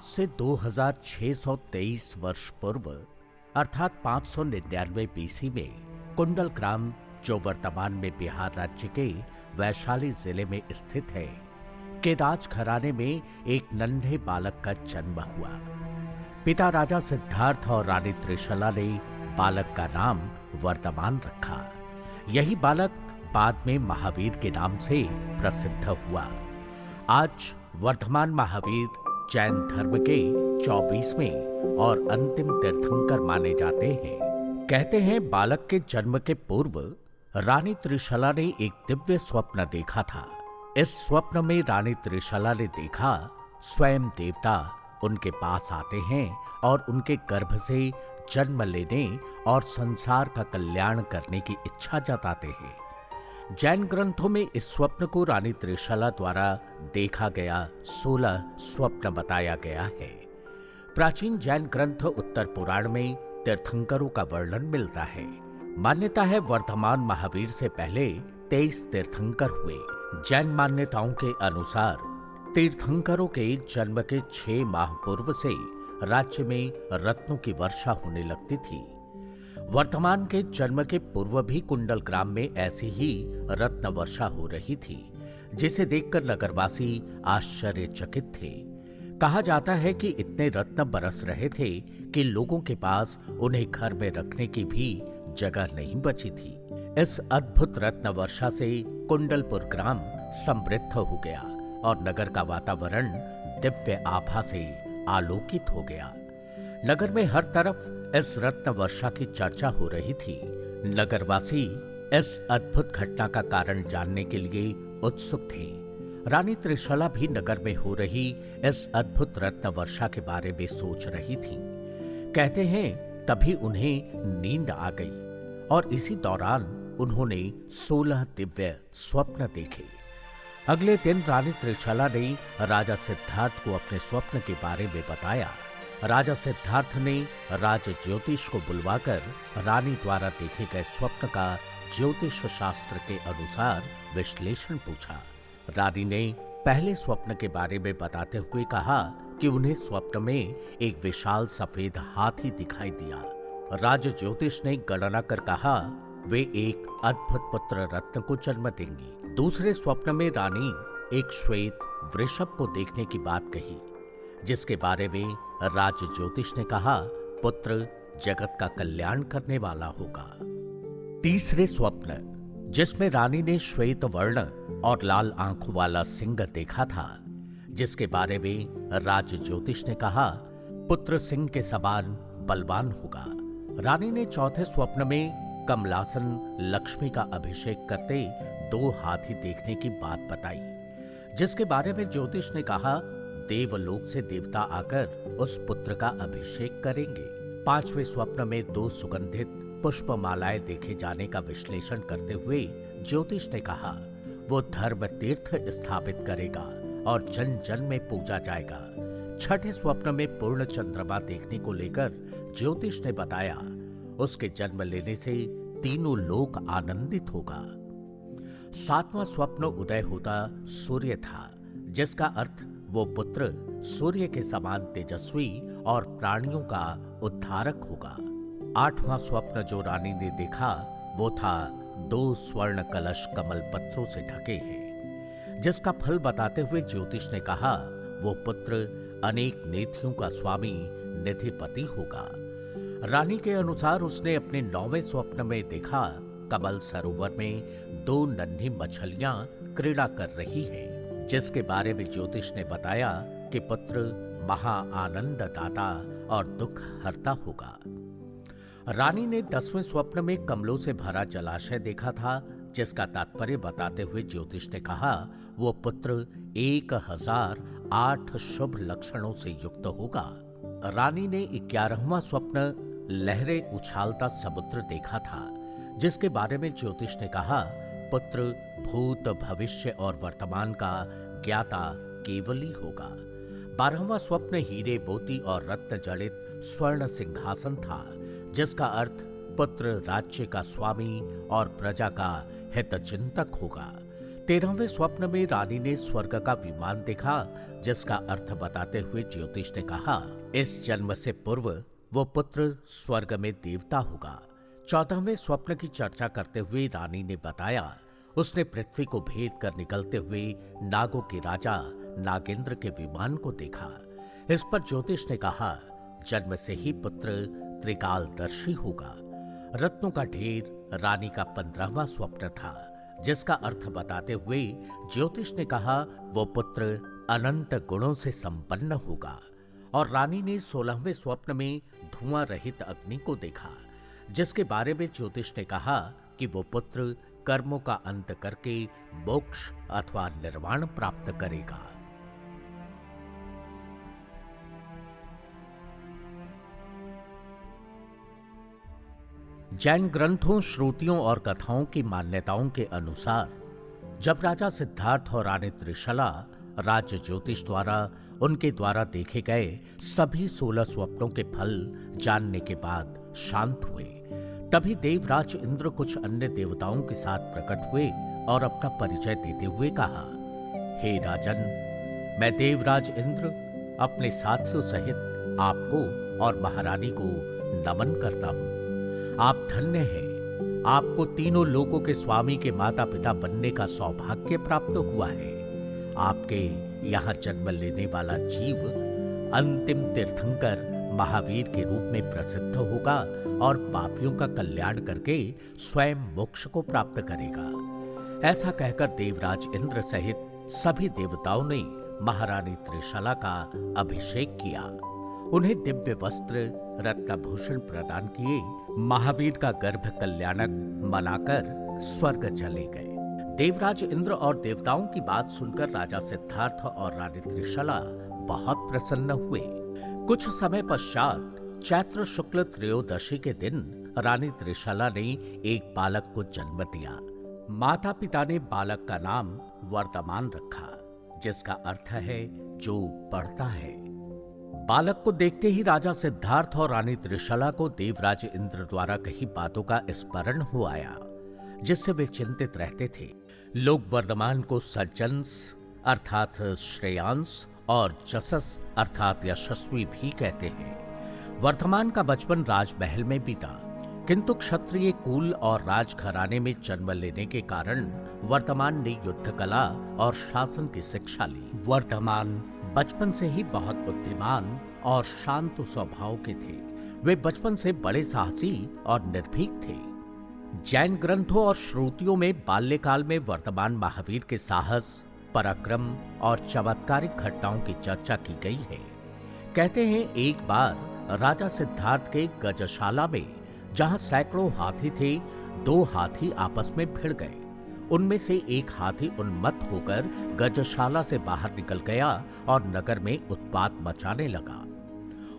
से 2623 वर्ष पूर्व अर्थात 599 बीसी में कुंडल ग्राम, जो वर्तमान में बिहार राज्य के वैशाली जिले में स्थित है, के राजघराने में एक नन्हे बालक का जन्म हुआ। पिता राजा सिद्धार्थ और रानी त्रिशला ने बालक का नाम वर्धमान रखा। यही बालक बाद में महावीर के नाम से प्रसिद्ध हुआ। आज वर्धमान महावीर जैन धर्म के 24वें और अंतिम तीर्थंकर माने जाते हैं। कहते हैं बालक के जन्म के पूर्व रानी त्रिशला ने एक दिव्य स्वप्न देखा था। इस स्वप्न में रानी त्रिशला ने देखा स्वयं देवता उनके पास आते हैं और उनके गर्भ से जन्म लेने और संसार का कल्याण करने की इच्छा जताते हैं। जैन ग्रंथों में इस स्वप्न को रानी त्रिशला द्वारा देखा गया 16 स्वप्न बताया गया है। प्राचीन जैन ग्रंथ उत्तर पुराण में तीर्थंकरों का वर्णन मिलता है। मान्यता है वर्धमान महावीर से पहले 23 तीर्थंकर हुए। जैन मान्यताओं के अनुसार तीर्थंकरों के जन्म के 6 माह पूर्व से राज्य में रत्नों की वर्षा होने लगती थी। वर्धमान के जन्म के पूर्व भी कुंडल ग्राम में ऐसी ही रत्न वर्षा हो रही थी, जिसे देखकर नगरवासी आश्चर्यचकित थे। कहा जाता है कि इतने रत्न बरस रहे थे कि लोगों के पास उन्हें घर में रखने की भी जगह नहीं बची थी। इस अद्भुत रत्न वर्षा से कुंडलपुर ग्राम समृद्ध हो गया और नगर का वातावरण दिव्य आभा से आलोकित हो गया। नगर में हर तरफ इस रत्न वर्षा की चर्चा हो रही थी। नगरवासी इस अद्भुत घटना का कारण जानने के लिए उत्सुक थे। रानी त्रिशला भी नगर में हो रही इस अद्भुत रत्न वर्षा के बारे में सोच रही थी। कहते हैं तभी उन्हें नींद आ गई और इसी दौरान उन्होंने 16 दिव्य स्वप्न देखे। अगले दिन रानी त्रिशला ने राजा सिद्धार्थ को अपने स्वप्न के बारे में बताया। राजा सिद्धार्थ ने राज ज्योतिष को बुलवाकर रानी द्वारा देखे गए स्वप्न का ज्योतिष शास्त्र के अनुसार विश्लेषण पूछा। रानी ने पहले स्वप्न के बारे में बताते हुए कहा कि उन्हें स्वप्न में एक विशाल सफेद हाथी दिखाई दिया। राज ज्योतिष ने गणना कर कहा वे एक अद्भुत पुत्र रत्न को जन्म देंगी। दूसरे स्वप्न में रानी एक श्वेत वृषभ को देखने की बात कही, जिसके बारे में राज ज्योतिष ने कहा पुत्र जगत का कल्याण करने वाला होगा। तीसरे स्वप्न, जिसमें रानी ने श्वेत वर्ण और लाल आंखों वाला सिंह देखा था, जिसके बारे में राज ज्योतिष ने कहा पुत्र सिंह के समान बलवान होगा। रानी ने चौथे स्वप्न में कमलासन लक्ष्मी का अभिषेक करते 2 हाथी देखने की बात बताई, जिसके बारे में ज्योतिष ने कहा देवलोक से देवता आकर उस पुत्र का अभिषेक करेंगे। 5वें स्वप्न में 2 सुगंधित पुष्पमालाएं देखे जाने का विश्लेषण करते हुए ज्योतिष ने कहा वो धर्म तीर्थ स्थापित करेगा और जन जन में पूजा जाएगा। 6ठे स्वप्न में पूर्ण चंद्रमा देखने को लेकर ज्योतिष ने बताया उसके जन्म लेने से तीनों लोक आनंदित होगा। 7वां स्वप्न उदय होता सूर्य था, जिसका अर्थ वो पुत्र सूर्य के समान तेजस्वी और प्राणियों का उद्धारक होगा। 8वां स्वप्न जो रानी ने देखा वो था 2 स्वर्ण कलश कमल पत्रों से ढके हैं, जिसका फल बताते हुए ज्योतिष ने कहा वो पुत्र अनेक निधियों का स्वामी निधिपति होगा। रानी के अनुसार उसने अपने 9वें स्वप्न में देखा कमल सरोवर में 2 नन्ही मछलियां क्रीड़ा कर रही है, जिसके बारे में ज्योतिष ने बताया कि पुत्र महा आनंद दाता और दुख हरता होगा। रानी ने 10वें स्वप्न में कमलों से भरा जलाशय देखा था, जिसका तात्पर्य बताते हुए ज्योतिष ने कहा वो पुत्र 1008 शुभ लक्षणों से युक्त होगा। रानी ने 11वां स्वप्न लहरें उछालता समुद्र देखा था, जिसके बारे में ज्योतिष ने कहा पुत्र भूत भविष्य और वर्तमान का ज्ञाता केवली होगा। 12वां स्वप्न हीरे मोती और रत्न जड़ित स्वर्ण सिंहासन था, जिसका अर्थ पुत्र राज्य का स्वामी और प्रजा का हितचिंतक होगा। 13वें स्वप्न में रानी ने स्वर्ग का विमान देखा, जिसका अर्थ बताते हुए ज्योतिष ने कहा, इस जन्म से पूर्व वो पुत्र स्वर्ग में देवता होगा। 14वें स्वप्न की चर्चा करते हुए रानी ने बताया, उसने पृथ्वी को भेद कर निकलते हुए नागों के राजा नागेंद्र के विमान को देखा। इस पर ज्योतिष ने कहा, जन्म से ही पुत्र त्रिकालदर्शी होगा। रत्नों का ढेर रानी का 15वां स्वप्न था, जिसका अर्थ बताते हुए ज्योतिष ने कहा, वो पुत्र अनंत गुणों से संपन्न होगा। और रानी ने 16वें स्वप्न में धुआं रहित अग्नि को देखा, जिसके बारे में ज्योतिष ने कहा कि वो पुत्र कर्मों का अंत करके मोक्ष अथवा निर्वाण प्राप्त करेगा। जैन ग्रंथों, श्रुतियों और कथाओं की मान्यताओं के अनुसार जब राजा सिद्धार्थ और रानी त्रिशला राज्य ज्योतिष द्वारा उनके द्वारा देखे गए सभी 16 स्वप्नों के फल जानने के बाद शांत हुए, तभी देवराज इंद्र कुछ अन्य देवताओं के साथ प्रकट हुए और अपना परिचय देते हुए कहा, हे राजन, मैं देवराज इंद्र अपने साथियों सहित आपको और महारानी को नमन करता हूँ। आप धन्य हैं। आपको तीनों लोकों के स्वामी के माता पिता बनने का सौभाग्य प्राप्त हुआ है। आपके यहाँ जन्म लेने वाला जीव अंतिम तीर्थंकर महावीर के रूप में प्रसिद्ध होगा और पापियों का कल्याण करके स्वयं मोक्ष को प्राप्त करेगा। ऐसा कहकर देवराज इंद्र सहित सभी देवताओं ने महारानी त्रिशला का अभिषेक किया। उन्हें दिव्य वस्त्र, रत्नभूषण प्रदान किए। महावीर का गर्भ कल्याणक मनाकर स्वर्ग चले गए। देवराज इंद्र और देवताओं की बात सुनकर राजा सिद्धार्थ और रानी त्रिशला बहुत प्रसन्न हुए। कुछ समय पश्चात चैत्र शुक्ल त्रयोदशी के दिन रानी त्रिशला ने एक बालक को जन्म दिया। माता पिता ने बालक का नाम वर्तमान रखा, जिसका अर्थ है जो बढ़ता है। बालक को देखते ही राजा सिद्धार्थ और रानी त्रिशला को देवराज इंद्र द्वारा कही बातों का स्मरण हो आया, जिससे वे चिंतित रहते थे। लोग वर्तमान को सज्जंस अर्थात श्रेयांस और जसस अर्थात यशस्वी भी कहते हैं। वर्तमान का बचपन राजमहल में बीता, किंतु क्षत्रिय कुल और राजघराने में जन्म लेने के कारण वर्तमान ने युद्ध कला और शासन की शिक्षा ली। वर्तमान बचपन से ही बहुत बुद्धिमान और शांत स्वभाव के थे। वे बचपन से बड़े साहसी और निर्भीक थे। जैन ग्रंथों और श्रुतियों में बाल्यकाल में वर्तमान महावीर के साहस, पराक्रम और चमत्कारिक घटनाओं की चर्चा की गई है। कहते हैं एक बार राजा सिद्धार्थ के गजशाला में जहां सैकड़ों हाथी थे, 2 हाथी आपस में भिड़ गए। उनमें से एक हाथी उन्मत्त होकर गजशाला से बाहर निकल गया और नगर में उत्पात मचाने लगा।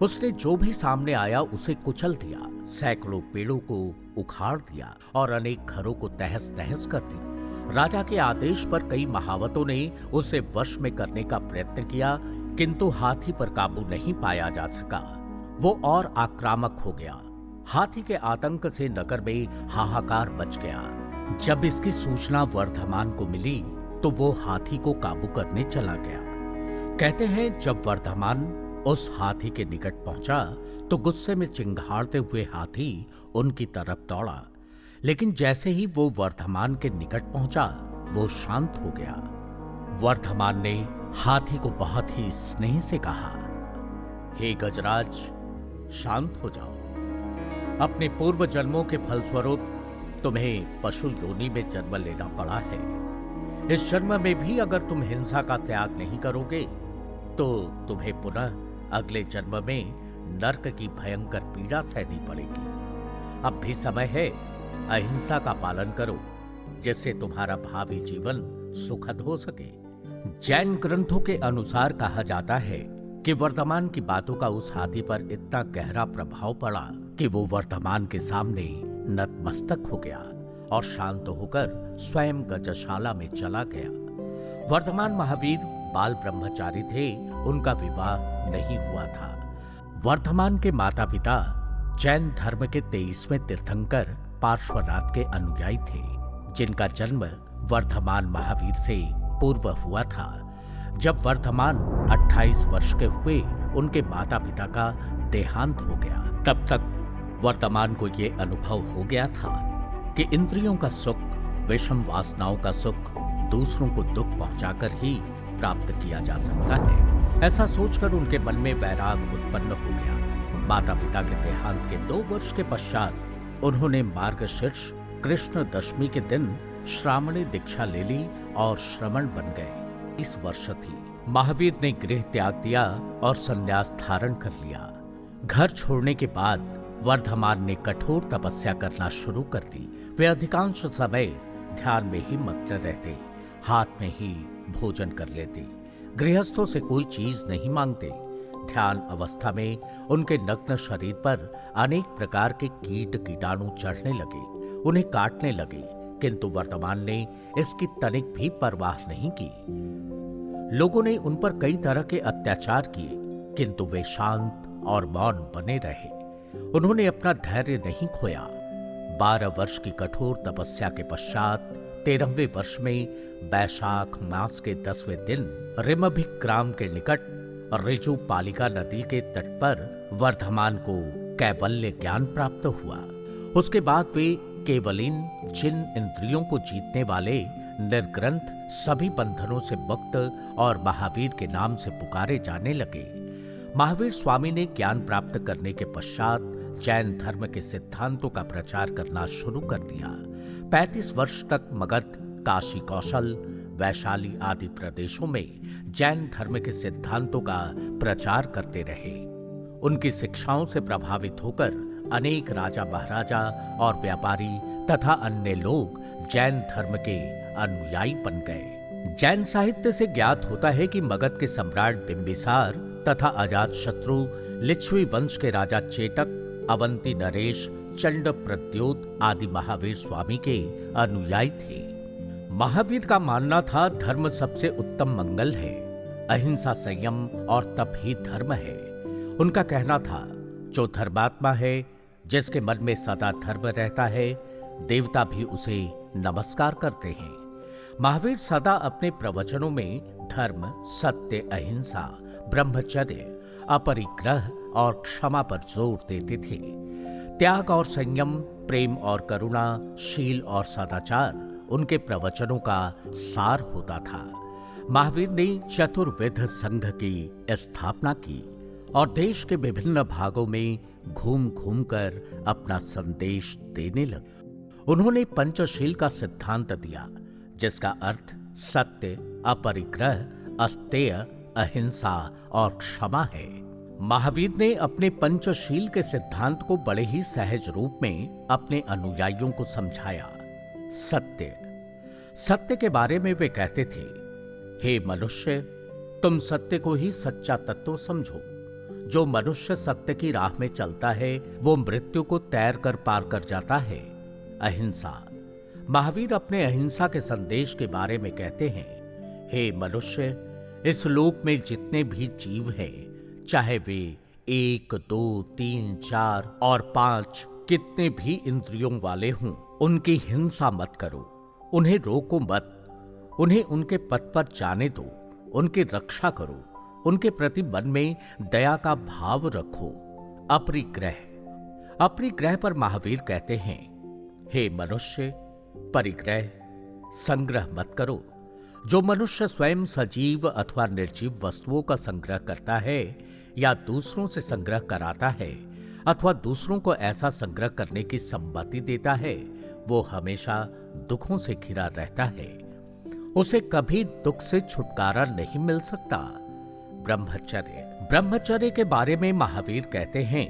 उसने जो भी सामने आया उसे कुचल दिया, सैकड़ों पेड़ों को उखाड़ दिया और अनेक घरों को तहस नहस कर दिया। राजा के आदेश पर कई महावतों ने उसे वश में करने का प्रयत्न किया, किंतु हाथी पर काबू नहीं पाया जा सका। वो और आक्रामक हो गया। हाथी के आतंक से नगर में हाहाकार मच गया। जब इसकी सूचना वर्धमान को मिली तो वो हाथी को काबू करने चला गया। कहते हैं जब वर्धमान उस हाथी के निकट पहुंचा तो गुस्से में चिंघाड़ते हुए हाथी उनकी तरफ दौड़ा, लेकिन जैसे ही वो वर्धमान के निकट पहुंचा वो शांत हो गया। वर्धमान ने हाथी को बहुत ही स्नेह से कहा, हे गजराज, शांत हो जाओ। अपने पूर्व जन्मों के फलस्वरूप तुम्हें पशु योनि में जन्म लेना पड़ा है। इस जन्म में भी अगर तुम हिंसा का त्याग नहीं करोगे तो तुम्हें पुनः अगले जन्म में नरक की भयंकर पीड़ा सहनी पड़ेगी। अब भी समय है, अहिंसा का पालन करो, जिससे तुम्हारा भावी जीवन सुखद हो सके। जैन ग्रंथों के अनुसार कहा जाता है कि वर्तमान की बातों का उस हाथी पर इतना गहरा प्रभाव पड़ा कि वो वर्तमान के सामने नतमस्तक हो गया और शांत होकर स्वयं गजशाला में चला गया। वर्तमान महावीर बाल ब्रह्मचारी थे, उनका विवाह नहीं हुआ था। वर्तमान के माता पिता जैन धर्म के 23वें तीर्थंकर पार्श्वनाथ के अनुयायी थे, जिनका जन्म वर्धमान महावीर से पूर्व हुआ था। जब वर्धमान 28 वर्ष के हुए, उनके माता पिता का देहांत हो गया। तब तक वर्धमान को यह अनुभव हो गया था कि इंद्रियों का सुख, विषम वासनाओं का सुख दूसरों को दुख पहुंचाकर ही प्राप्त किया जा सकता है। ऐसा सोचकर उनके मन में वैराग उत्पन्न हो गया। माता पिता के देहांत के 2 वर्ष के पश्चात उन्होंने मार्गशीर्ष कृष्ण दशमी के दिन श्रामणी दीक्षा ले ली और श्रमण बन गए। इस वर्ष थी। महावीर ने गृह त्याग दिया और संन्यास धारण कर लिया। घर छोड़ने के बाद वर्धमान ने कठोर तपस्या करना शुरू कर दी। वे अधिकांश समय ध्यान में ही मग्न रहते, हाथ में ही भोजन कर लेते, गृहस्थों से कोई चीज नहीं मांगते। ध्यान अवस्था में उनके नग्न शरीर पर अनेक प्रकार के कीट कीटाणु चढ़ने लगे, उन्हें काटने लगे, किंतु वर्धमान ने इसकी तनिक भी परवाह नहीं की। लोगों ने उन पर कई तरह के अत्याचार किए, किंतु वे शांत और मौन बने रहे। उन्होंने अपना धैर्य नहीं खोया। 12 वर्ष की कठोर तपस्या के पश्चात 13वें वर्ष में बैशाख मास के 10वें दिन रिमभिक ग्राम के निकट ऋजु पालिका नदी के तट पर वर्धमान को कैवल्य ज्ञान प्राप्त हुआ। उसके बाद वे केवलीन, जिन इंद्रियों को जीतने वाले, निर्ग्रंथ, सभी बंधनों से मुक्त और महावीर के नाम से पुकारे जाने लगे। महावीर स्वामी ने ज्ञान प्राप्त करने के पश्चात जैन धर्म के सिद्धांतों का प्रचार करना शुरू कर दिया। 35 वर्ष तक मगध, काशी, कौशल, वैशाली आदि प्रदेशों में जैन धर्म के सिद्धांतों का प्रचार करते रहे। उनकी शिक्षाओं से प्रभावित होकर अनेक राजा, महाराजा और व्यापारी तथा अन्य लोग जैन धर्म के अनुयायी बन गए। जैन साहित्य से ज्ञात होता है कि मगध के सम्राट बिंबिसार तथा अजातशत्रु, लिच्छवी वंश के राजा चेतक, अवंती नरेश, चंड प्रद्योत आदि महावीर स्वामी के अनुयायी थे। महावीर का मानना था धर्म सबसे उत्तम मंगल है, अहिंसा, संयम और तप ही धर्म है। उनका कहना था, जो धर्मात्मा है, जिसके मन में सदा धर्म रहता है, देवता भी उसे नमस्कार करते हैं। महावीर सदा अपने प्रवचनों में धर्म, सत्य, अहिंसा, ब्रह्मचर्य, अपरिग्रह और क्षमा पर जोर देते थे। त्याग और संयम, प्रेम और करुणा, शील और सदाचार उनके प्रवचनों का सार होता था। महावीर ने चतुर्विध संघ की स्थापना की और देश के विभिन्न भागों में घूम घूम कर अपना संदेश देने लगे। उन्होंने पंचशील का सिद्धांत दिया, जिसका अर्थ सत्य, अपरिग्रह, अस्तेय, अहिंसा और क्षमा है। महावीर ने अपने पंचशील के सिद्धांत को बड़े ही सहज रूप में अपने अनुयायियों को समझाया। सत्य के बारे में वे कहते थे, हे मनुष्य, तुम सत्य को ही सच्चा तत्व समझो। जो मनुष्य सत्य की राह में चलता है, वो मृत्यु को तैर कर पार कर जाता है। अहिंसा। महावीर अपने अहिंसा के संदेश के बारे में कहते हैं, हे मनुष्य, इस लोक में जितने भी जीव हैं, चाहे वे 1, 2, 3, 4 और 5 कितने भी इंद्रियों वाले हों, उनकी हिंसा मत करो, उन्हें रोको मत, उन्हें उनके पथ पर जाने दो, उनकी रक्षा करो, उनके प्रति मन में दया का भाव रखो। अपरिग्रह पर महावीर कहते हैं, हे मनुष्य, परिग्रह, संग्रह मत करो। जो मनुष्य स्वयं सजीव अथवा निर्जीव वस्तुओं का संग्रह करता है या दूसरों से संग्रह कराता है अथवा दूसरों को ऐसा संग्रह करने की सम्मति देता है, वो हमेशा दुखों से घिरा रहता है। उसे कभी दुख से छुटकारा नहीं मिल सकता। ब्रह्मचर्य के बारे में महावीर कहते हैं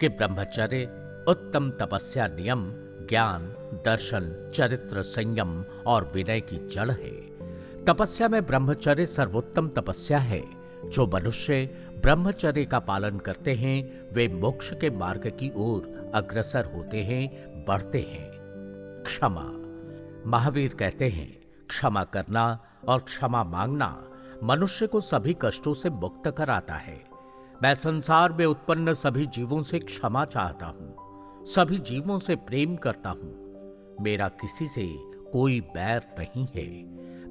कि ब्रह्मचर्य उत्तम तपस्या, नियम, ज्ञान, दर्शन, चरित्र, संयम और विनय की जड़ है। तपस्या में ब्रह्मचर्य सर्वोत्तम तपस्या है। जो मनुष्य ब्रह्मचर्य का पालन करते हैं, वे मोक्ष के मार्ग की ओर अग्रसर होते हैं, बढ़ते हैं। क्षमा। महावीर कहते हैं, क्षमा करना और क्षमा मांगना मनुष्य को सभी कष्टों से मुक्त कराता है। मैं संसार में उत्पन्न सभी जीवों से क्षमा चाहता हूं, सभी जीवों से प्रेम करता हूं। मेरा किसी से कोई बैर नहीं है।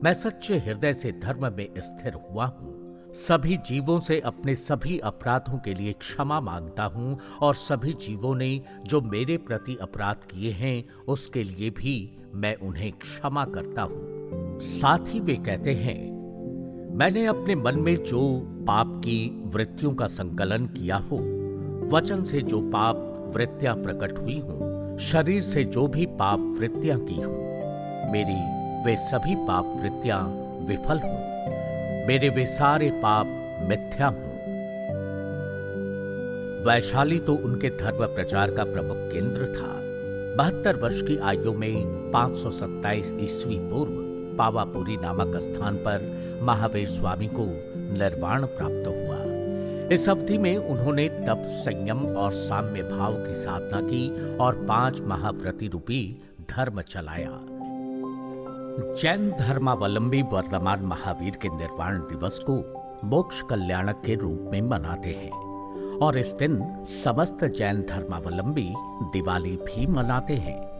मैं सच्चे हृदय से धर्म में स्थिर हुआ हूँ। सभी जीवों से अपने सभी अपराधों के लिए क्षमा मांगता हूँ और सभी जीवों ने जो मेरे प्रति अपराध किए हैं उसके लिए भी मैं उन्हें क्षमा करता हूँ। साथ ही वे कहते हैं, मैंने अपने मन में जो पाप की वृत्तियों का संकलन किया हो, वचन से जो पाप वृत्तियां प्रकट हुई हों, शरीर से जो भी पाप वृत्तियां की हों, मेरी वे सभी पाप वृत्तियां विफल हों, मेरे वे सारे पाप मिथ्या हों। वैशाली तो उनके धर्म प्रचार का प्रमुख केंद्र था। 72 वर्ष की आयु में 527 ईस्वी पूर्व पावापुरी नामक स्थान पर महावीर स्वामी को निर्वाण प्राप्त हुआ। इस अवधि में उन्होंने तप, संयम और साम्य भाव की साधना की और 5 महाव्रति रूपी धर्म चलाया। जैन धर्मावलंबी वर्तमान महावीर के निर्वाण दिवस को मोक्ष कल्याणक के रूप में मनाते हैं और इस दिन समस्त जैन धर्मावलंबी दिवाली भी मनाते हैं।